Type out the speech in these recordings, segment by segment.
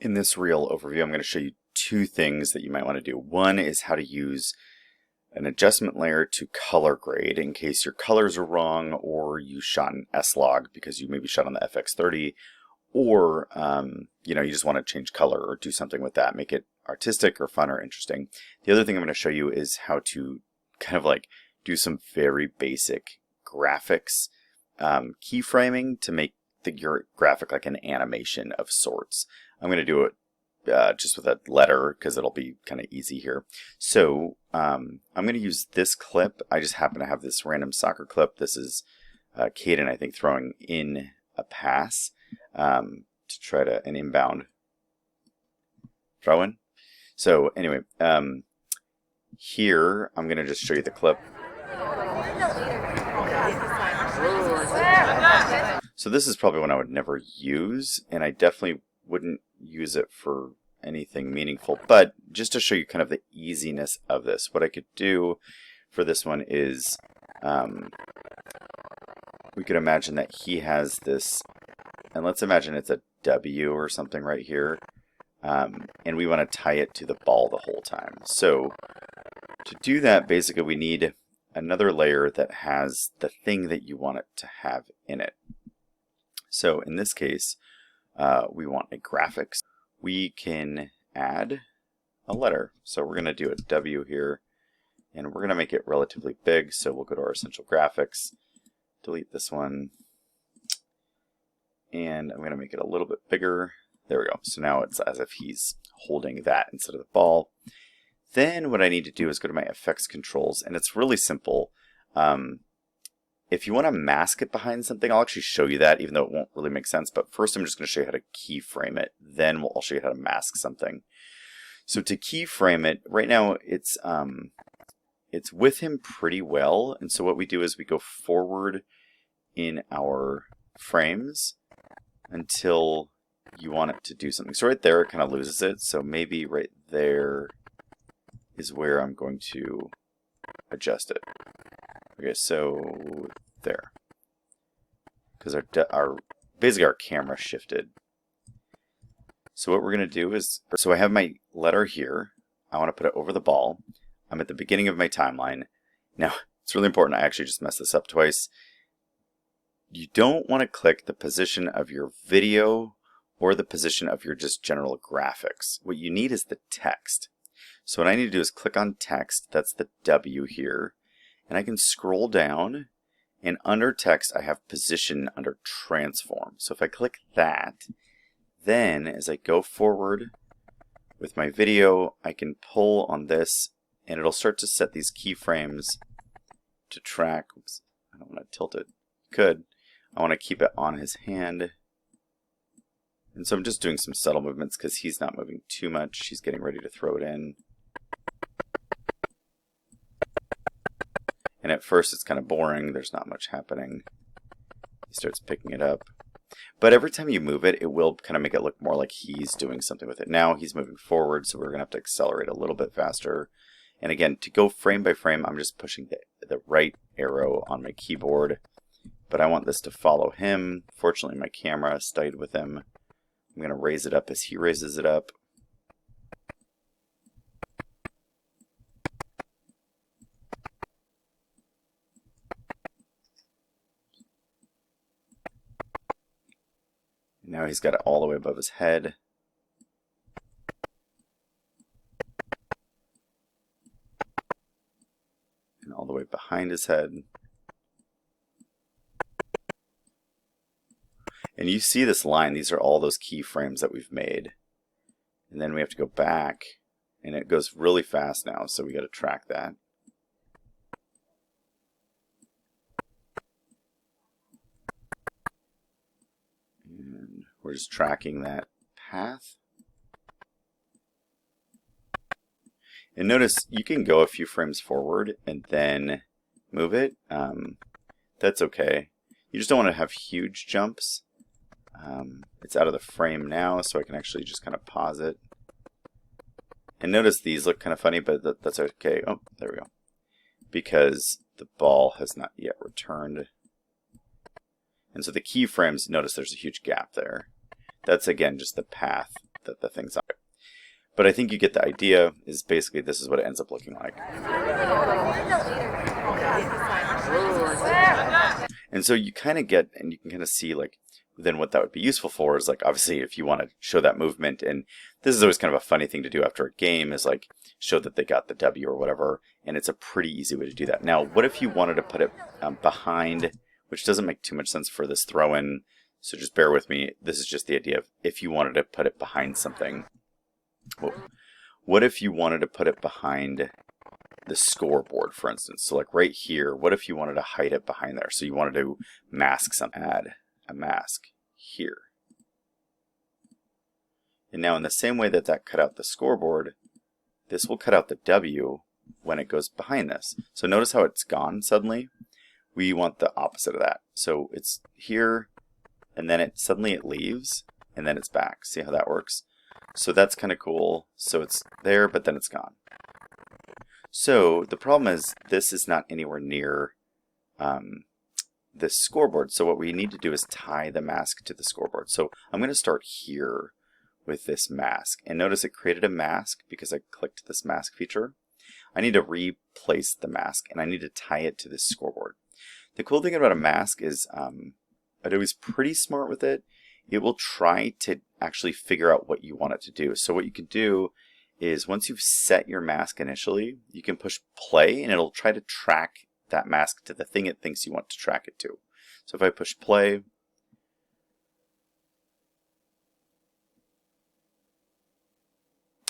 In this real overview, I'm going to show you two things that you might want to do. One is how to use an adjustment layer to color grade in case your colors are wrong or you shot an S-Log because you maybe shot on the FX30 or you just want to change color or do something with that, make it artistic or fun or interesting. The other thing I'm going to show you is how to kind of like do some very basic graphics keyframing to make your graphic like an animation of sorts. I'm going to do it just with a letter because it'll be kind of easy here. So I'm going to use this clip. I just happen to have this random soccer clip. This is Caden, I think, throwing in a pass to try to an inbound throw in. So anyway, here I'm going to just show you the clip. So this is probably one I would never use, and I definitely wouldn't use it for anything meaningful, but just to show you kind of the easiness of this, what I could do for this one is we could imagine that he has this, and let's imagine it's a W or something right here, and we want to tie it to the ball the whole time. So to do that, basically we need another layer that has the thing that you want it to have in it. So in this case, we want a graphics. We can add a letter. So we're going to do a W here, and we're going to make it relatively big. So we'll go to our Essential Graphics, delete this one, and I'm going to make it a little bit bigger. There we go. So now it's as if he's holding that instead of the ball. Then what I need to do is go to my effects controls, and it's really simple. If you want to mask it behind something, I'll actually show you that, even though it won't really make sense. But first I'm just going to show you how to keyframe it. Then I'll show you how to mask something. So to keyframe it, right now it's with him pretty well. And so what we do is we go forward in our frames until you want it to do something. So right there it kind of loses it. So maybe right there is where I'm going to adjust it. Okay, so there, because basically our camera shifted. So what we're going to do is, so I have my letter here. I want to put it over the ball. I'm at the beginning of my timeline. Now, it's really important. I actually just messed this up twice. You don't want to click the position of your video or the position of your just general graphics. What you need is the text. So what I need to do is click on text. That's the W here. And I can scroll down, and under text I have position under transform. So if I click that, then as I go forward with my video, I can pull on this and it'll start to set these keyframes to track. Oops, I don't want to tilt it. Could. I want to keep it on his hand. And so I'm just doing some subtle movements because he's not moving too much. He's getting ready to throw it in. And at first it's kind of boring, there's not much happening. He starts picking it up. But every time you move it, it will kind of make it look more like he's doing something with it. Now he's moving forward, so we're going to have to accelerate a little bit faster. And again, to go frame by frame, I'm just pushing the right arrow on my keyboard. But I want this to follow him. Fortunately, my camera stayed with him. I'm going to raise it up as he raises it up. Now he's got it all the way above his head. And all the way behind his head. And you see this line, these are all those keyframes that we've made. And then we have to go back, and it goes really fast now, so we got to track that. And we're just tracking that path. And notice you can go a few frames forward and then move it. That's okay. You just don't want to have huge jumps. It's out of the frame now, so I can actually just kind of pause it. And notice these look kind of funny, but that's okay. Oh, there we go. Because the ball has not yet returned. And so the keyframes, notice there's a huge gap there. That's again just the path the thing's on it. But I think you get the idea, is basically this is what it ends up looking like. And so you kind of get, and you can kind of see like, then what that would be useful for is like, obviously if you want to show that movement, and this is always kind of a funny thing to do after a game, is like show that they got the W or whatever, and it's a pretty easy way to do that. Now, what if you wanted to put it behind, which doesn't make too much sense for this throw-in, so just bear with me. This is just the idea of if you wanted to put it behind something. What if you wanted to put it behind the scoreboard, for instance? So like right here, what if you wanted to hide it behind there? So you wanted to mask something, add a mask here. And now in the same way that that cut out the scoreboard, this will cut out the W when it goes behind this. So notice how it's gone suddenly? We want the opposite of that. So it's here, and then suddenly it leaves, and then it's back. See how that works? So that's kind of cool. So it's there, but then it's gone. So the problem is this is not anywhere near this scoreboard. So what we need to do is tie the mask to the scoreboard. So I'm going to start here with this mask. And notice it created a mask because I clicked this mask feature. I need to replace the mask, and I need to tie it to this scoreboard. The cool thing about a mask is Adobe's pretty smart with it. It will try to actually figure out what you want it to do. So what you can do is once you've set your mask initially, you can push play and it'll try to track that mask to the thing it thinks you want to track it to. So if I push play,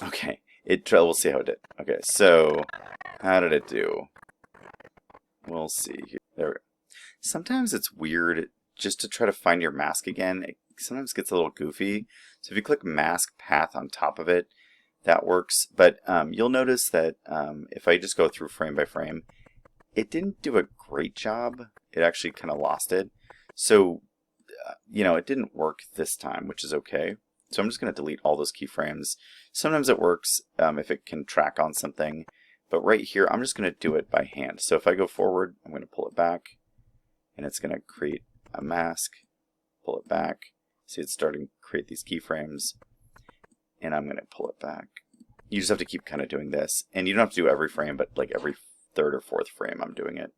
okay, we'll see how it did. Okay, so how did it do? We'll see here. There we go. Sometimes it's weird just to try to find your mask again. It sometimes gets a little goofy. So if you click mask path on top of it, that works. But you'll notice that if I just go through frame by frame, it didn't do a great job. It actually kind of lost it. So, it didn't work this time, which is okay. So I'm just going to delete all those keyframes. Sometimes it works if it can track on something. But right here, I'm just going to do it by hand. So if I go forward, I'm going to pull it back. And it's going to create a mask. Pull it back. See, it's starting to create these keyframes. And I'm going to pull it back. You just have to keep kind of doing this. And you don't have to do every frame, but like every third or fourth frame I'm doing it.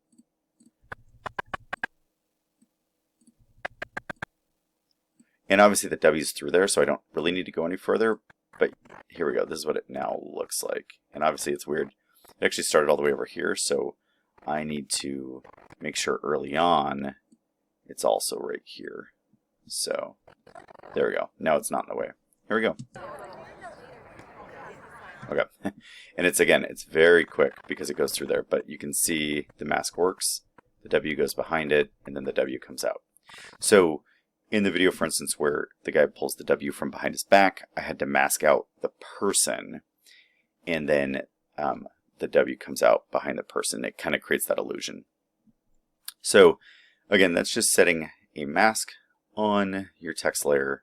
And obviously the W's through there, so I don't really need to go any further. But here we go. This is what it now looks like. And obviously it's weird. It actually started all the way over here, so I need to make sure early on it's also right here. So there we go. Now it's not in the way. Here we go. Okay. And it's very quick because it goes through there, but you can see the mask works, the W goes behind it, and then the W comes out. So in the video, for instance, where the guy pulls the W from behind his back, I had to mask out the person, and then the W comes out behind the person. It kind of creates that illusion. So again, that's just setting a mask on your text layer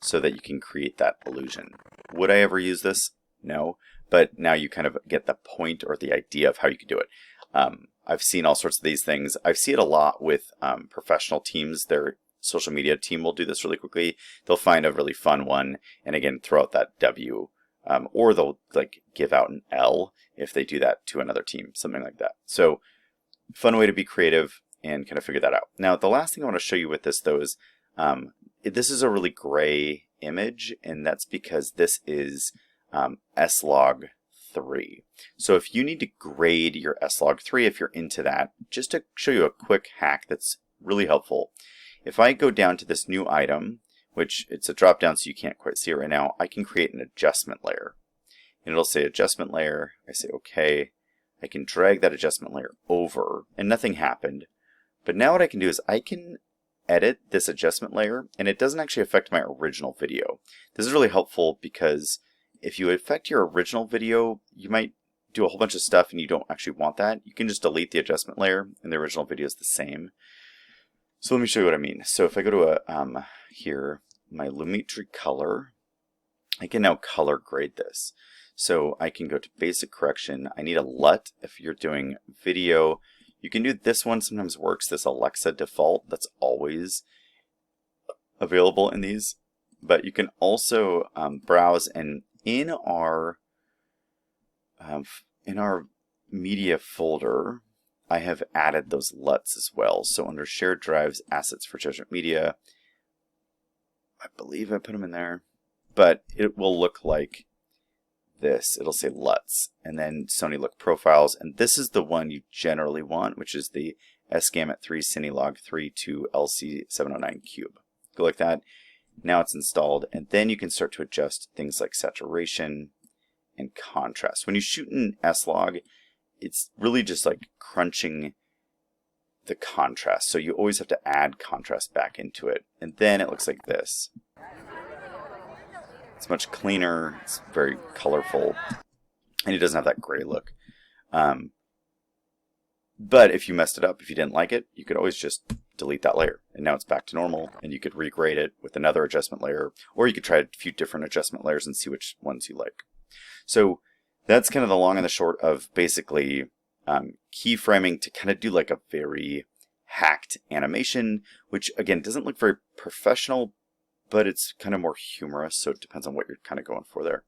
so that you can create that illusion. Would I ever use this? No, but now you kind of get the point or the idea of how you could do it. I've seen all sorts of these things. I see it a lot with professional teams. Their social media team will do this really quickly. They'll find a really fun one and again throw out that W, or they'll like give out an L if they do that to another team, something like that. So fun way to be creative and kind of figure that out. Now the last thing I want to show you with this though is this is a really gray image, and that's because this is slog3. So if you need to grade your slog3, if you're into that, just to show you a quick hack that's really helpful. If I go down to this new item, which it's a drop down so you can't quite see it right now, I can create an adjustment layer. And it'll say adjustment layer. I say okay. I can drag that adjustment layer over and nothing happened. But now what I can do is I can edit this adjustment layer, and it doesn't actually affect my original video. This is really helpful because if you affect your original video, you might do a whole bunch of stuff and you don't actually want that. You can just delete the adjustment layer and the original video is the same. So let me show you what I mean. So if I go to here, my Lumetri color, I can now color grade this. So I can go to basic correction. I need a LUT if you're doing video. You can do this one, sometimes works, this Alexa default, that's always available in these. But you can also browse, and in our media folder, I have added those LUTs as well. So under shared drives, assets for Judgment Media, I believe I put them in there, but it will look like this. It'll say LUTs, and then Sony Look profiles, and this is the one you generally want, which is the SGAMET 3 Cinelog 3 to LC709 Cube. Go like that. Now it's installed, and then you can start to adjust things like saturation and contrast. When you shoot in S-Log, it's really just like crunching the contrast. So you always have to add contrast back into it. And then it looks like this. It's much cleaner, it's very colorful, and it doesn't have that gray look. But if you messed it up, if you didn't like it, you could always just delete that layer. And now it's back to normal, and you could regrade it with another adjustment layer, or you could try a few different adjustment layers and see which ones you like. So that's kind of the long and the short of basically keyframing to kind of do like a very hacked animation, which again doesn't look very professional, but it's kind of more humorous, so it depends on what you're kind of going for there.